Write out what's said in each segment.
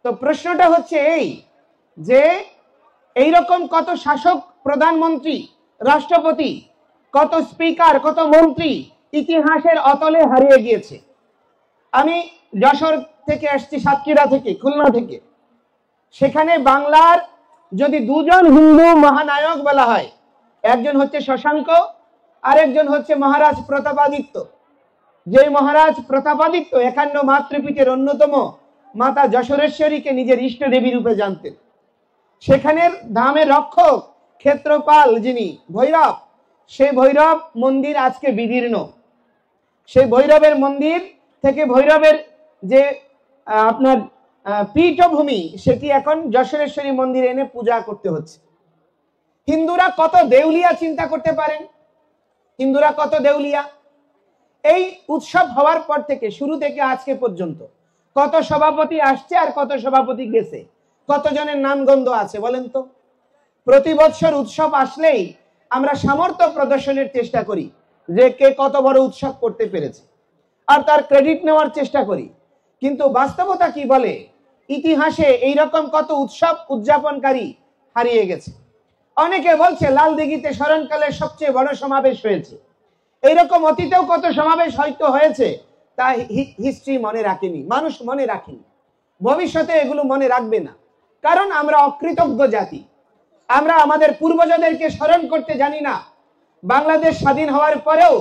তো প্রশ্নটা হচ্ছে এই যে এইরকম কত শাসক, প্রধানমন্ত্রী, রাষ্ট্রপতি, কত স্পিকার, কত মন্ত্রী ইতিহাসের অতলে হারিয়ে গিয়েছে। আমি যশোর থেকে আসছি, সাতক্ষীরা থেকে, খুলনা থেকে। সেখানে বাংলার যদি দুজন হিন্দু মহানায়ক বলা হয়, একজন হচ্ছে শশাঙ্ক, আরেকজন হচ্ছে মহারাজ প্রতাপাদিত্য। যে মহারাজ প্রতাপাদিত্য 51 মাতৃপীঠের অন্যতম মাতা যশোরেশ্বরীকে নিজের ইষ্ট দেবী রূপে জানতেন। সেখানের ধামের রক্ষক ক্ষেত্রপাল যিনি ভৈরব, সেই ভৈরব মন্দির আজকে বিদীর্ণ। সেই ভৈরবের মন্দির থেকে ভৈরবের যে আপনার পীঠভূমি, সেটি এখন যশোরেশ্বরী মন্দিরে এনে পূজা করতে হচ্ছে। হিন্দুরা কত দেউলিয়া চিন্তা করতে পারেন? হিন্দুরা কত দেউলিয়া! এই উৎসব হওয়ার পর থেকে, শুরু থেকে আজকে পর্যন্ত কত সভাপতি আসছে আর কত সভাপতি গেছে, কতজনের নামগন্ধ আছে বলেন তো? প্রতি বছর উৎসব আসলেই আমরা সামর্থ্য প্রদর্শনের চেষ্টা করি যে কে কত বড় উৎসব করতে পেরেছে, আর তার ক্রেডিট নেওয়ার চেষ্টা করি। কিন্তু বাস্তবতা কি বলে? ইতিহাসে এইরকম কত উৎসব উদযাপনকারী হারিয়ে গেছে। অনেকে বলছে লাল দিঘিতে স্মরণকালের সবচেয়ে বড় সমাবেশ হয়েছে। এইরকম অতীতেও কত সমাবেশ হয়তো হয়েছে, তা হিস্ট্রি মনে রাখেনি, মানুষ মনে রাখেনি, ভবিষ্যতে এগুলো মনে রাখবে না। কারণ আমরা অকৃতজ্ঞ জাতি, আমরা আমাদের পূর্বজদেরকে স্মরণ করতে জানি না। বাংলাদেশ স্বাধীন হওয়ার পরেও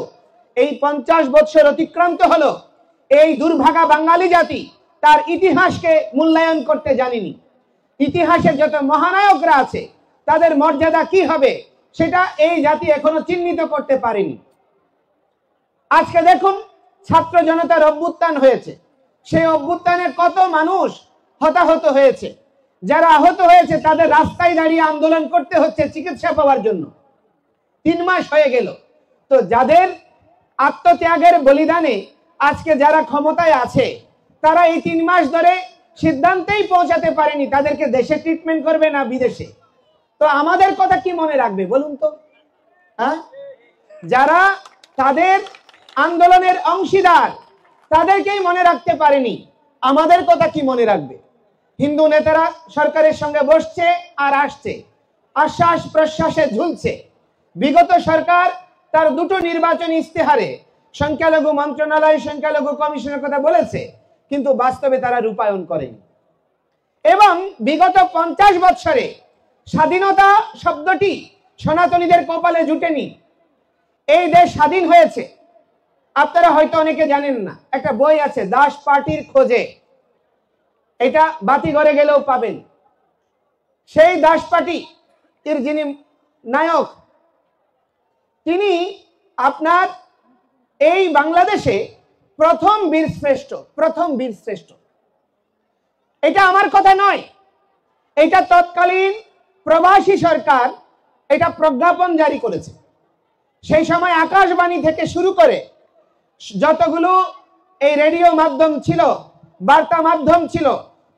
এই 50 বছর অতিক্রান্ত হলো, এই দুর্ভাগা বাঙালি জাতি তার ইতিহাসকে মূল্যায়ন করতে জানিনি। ইতিহাসের যত মহানায়করা আছে তাদের মর্যাদা কি হবে সেটা এই জাতি এখনো চিহ্নিত করতে পারেনি। আজকে দেখুন, ছাত্র জনতার অভ্যুত্থান হয়েছে, সেই অভ্যুত্থানে কত মানুষ হতাহত হয়েছে। যারা আহত হয়েছে তাদের রাস্তায় দাঁড়িয়ে আন্দোলন করতে হচ্ছে চিকিৎসা পাওয়ার জন্য। 3 মাস হয়ে গেল। তো যাদের আত্মত্যাগের বলিদানে আজকে যারা ক্ষমতায় আছে, তারা এই 3 মাস ধরে সিদ্ধান্তেই পৌঁছাতে পারেনি তাদেরকে দেশে ট্রিটমেন্ট করবে না বিদেশে। তো আমাদের কথা কি মনে রাখবে বলুন তো? যারা তাদের আন্দোলনের অংশীদার, তাদেরকেই মনে রাখতে পারেনি, আমাদের কথা কি মনে রাখবে? হিন্দু নেতারা সরকারের সঙ্গে বসছে আর আসছে, আশ্বাস প্রশ্বাসে ঝুলছে। বিগত সরকার তার 2টো নির্বাচনী ইস্তেহারে সংখ্যালঘু মন্ত্রণালয়, সংখ্যালঘু কমিশনের কথা বলেছে, কিন্তু বাস্তবে তারা রূপায়ণ করেনি। এবং বিগত 50 বছরে স্বাধীনতা শব্দটি সনাতনীদের কপালে জুটেনি। এই দেশ স্বাধীন হয়েছে, আপনারা হয়তো অনেকে জানেন না, একটা বই আছে দাস পার্টির খোঁজে, এটা বাতিঘরে গেলেও পাবেন। সেই দাস পার্টি এর যিনি নায়ক, তিনি আপনার এই বাংলাদেশে প্রথম বীর শ্রেষ্ঠ। এটা আমার কথা নয়, এটা তৎকালীন প্রবাসী সরকার এটা প্রজ্ঞাপন জারি করেছে। সেই সময় আকাশবাণী থেকে শুরু করে যতগুলো এই রেডিও মাধ্যম ছিল, বার্তা মাধ্যম ছিল,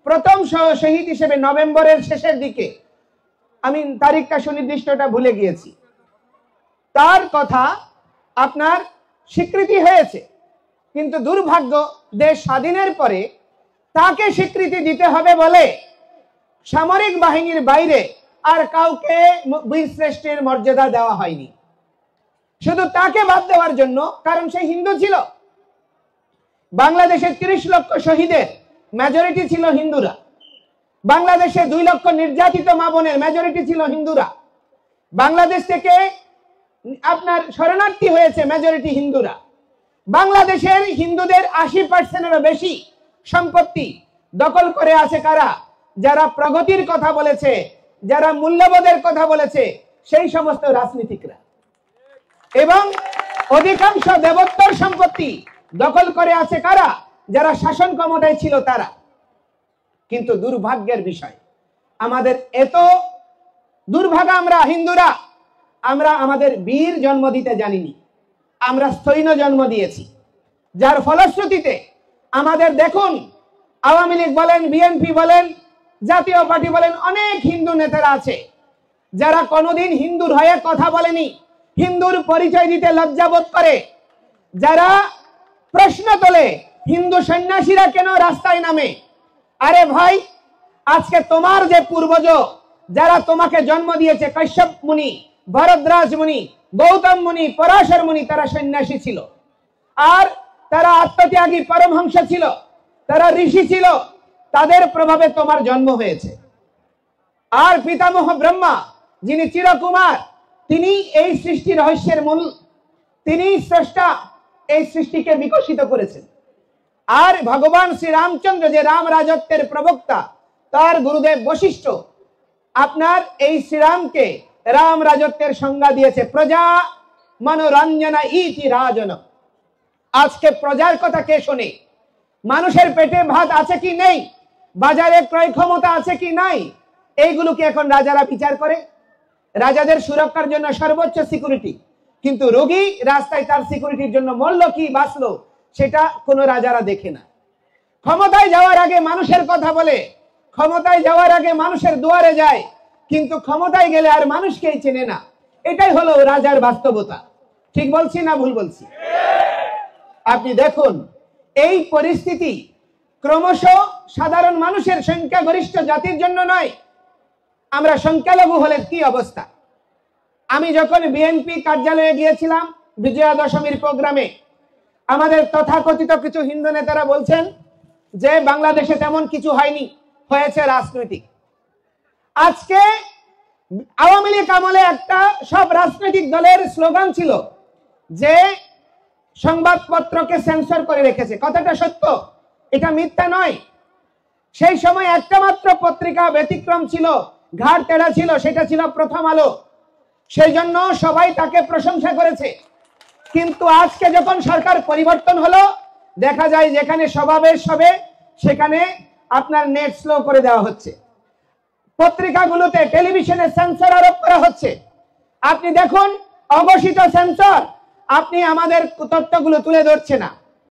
প্রথম শহীদ হিসেবে নভেম্বরের শেষের দিকে, আমি তারিখটা সুনির্দিষ্টটা ভুলে গিয়েছি, তার কথা আপনার স্বীকৃতি হয়েছে। কিন্তু দুর্ভাগ্য, দেশ স্বাধীনের পরে তাকে স্বীকৃতি দিতে হবে বলে সামরিক বাহিনীর বাইরে আর কাউকে বীরশ্রেষ্ঠের মর্যাদা দেওয়া হয়নি, শুধু তাকে বাদ দেওয়ার জন্য, কারণ সে হিন্দু ছিল। বাংলাদেশের 30 লক্ষ শহীদের মেজরিটি ছিল হিন্দুরা। বাংলাদেশে 2 লক্ষ নির্যাতিত মা বোনের মেজরিটি ছিল হিন্দুরা। বাংলাদেশ থেকে আপনার শরণার্থী হয়েছে মেজরিটি হিন্দুরা। বাংলাদেশের হিন্দুদের 80%-এরও বেশি সম্পত্তি দখল করে আছে কারা? যারা প্রগতির কথা বলেছে, যারা মূল্যবোধের কথা বলেছে, সেই সমস্ত রাজনীতিকরা। এবং অধিকাংশ দেবোত্তর সম্পত্তি দখল করে আছে কারা? যারা শাসন ক্ষমতায় ছিল তারা। কিন্তু দুর্ভাগ্যের বিষয়, আমাদের এত দুর্ভাগা আমরা হিন্দুরা, আমরা আমাদের বীর জন্ম দিতে জানিনি, আমরা স্থৈন্য জন্ম দিয়েছি। যার ফলশ্রুতিতে আমাদের দেখুন, আওয়ামী লীগ বলেন, বিএনপি বলেন, জাতীয় পার্টি বলেন, অনেক হিন্দু নেতারা আছে যারা কোনোদিন হিন্দুর হয়ে কথা বলেনি, হিন্দুর পরিচয় দিতে লজ্জাবোধ করে, যারা প্রশ্ন তোলে হিন্দু সন্ন্যাসীরা কেন রাস্তায় নামে। আরে ভাই, আজকে তোমার যে পূর্বজ যারা তোমাকে জন্ম দিয়েছে, কশ্যপ মুনি, ভরদ্রাজ মুনি, গৌতম মুনি, পরাশর মুনি, তারা সন্ন্যাসী ছিল, আর তারা আত্মত্যাগী পরমহংস ছিল, তারা ঋষি ছিল, তাদের প্রভাবে তোমার জন্ম হয়েছে। আর পিতামহ ব্রহ্মা, যিনি চিরকুমার, তিনি এই সৃষ্টি রহস্যের মূল, তিনি স্রষ্টা, এই সৃষ্টিকে বিকশিত করেছেন। আর ভগবান শ্রী রামচন্দ্র যে রাম রাজত্বের প্রবক্তা, তার গুরুদেব বশিষ্ঠ আপনার এই শ্রীরামকে রাম রাজত্বের সংজ্ঞা দিয়েছে, প্রজা মনোরঞ্জনা ইতি রাজন। আজকে প্রজার কথা কে শোনে? মানুষের পেটে ভাত আছে কি নেই, বাজারে ক্রয় ক্ষমতা আছে কি নাই, এইগুলোকে এখন রাজারা বিচার করে। রাজাদের সুরক্ষার জন্য সর্বোচ্চ সিকিউরিটি, কিন্তু রোগী রাস্তায় তার সিকিউরিটির জন্য মরল কি বাঁচলো সেটা কোনো রাজারা দেখে না। ক্ষমতায় যাওয়ার আগে মানুষের কথা বলে, ক্ষমতায় যাওয়ার আগে মানুষের দুয়ারে যায়, কিন্তু ক্ষমতায় গেলে আর মানুষকেই চেনে না। এটাই হলো রাজার বাস্তবতা। ঠিক বলছি না ভুল বলছি? আপনি দেখুন এই পরিস্থিতি ক্রমশ সাধারণ মানুষের সংখ্যাগরিষ্ঠ জাতির জন্য নয়, আমরা সংখ্যালঘু হলে কি অবস্থা। আমি যখন বিএনপি কার্যালয়ে গিয়েছিলাম বিজয়া দশমীর প্রোগ্রামে, আমাদের তথাকথিত কিছু হিন্দু নেতারা বলছেন যে বাংলাদেশে তেমন কিছু হয়নি, হয়েছে রাজনৈতিক। আজকে আওয়ামী লীগ আমলে একটা সব রাজনৈতিক দলের স্লোগান ছিল যে সংবাদপত্রকে সেন্সর করে রেখেছে। কথাটা সত্য, এটা মিথ্যা নয়। সেই সময় একটা মাত্র পত্রিকা ব্যতিক্রম ছিল, ঘাড় তেড়া ছিল, সেটা ছিল প্রথম আলো। সেই জন্য সবাই তাকে প্রশংসা করেছে। কিন্তু আজকে যখন সরকার পরিবর্তন হলো, দেখা যায় যেখানে সমাবেশ হবে সেখানে আপনার নেট স্লো করে দেওয়া হচ্ছে, পত্রিকাগুলোতে টেলিভিশনে সেন্সর আরোপ করা হচ্ছে। আপনি দেখুন অঘোষিত সেন্সর, আপনি আমাদের তথ্যগুলো তুলে ধরছে না।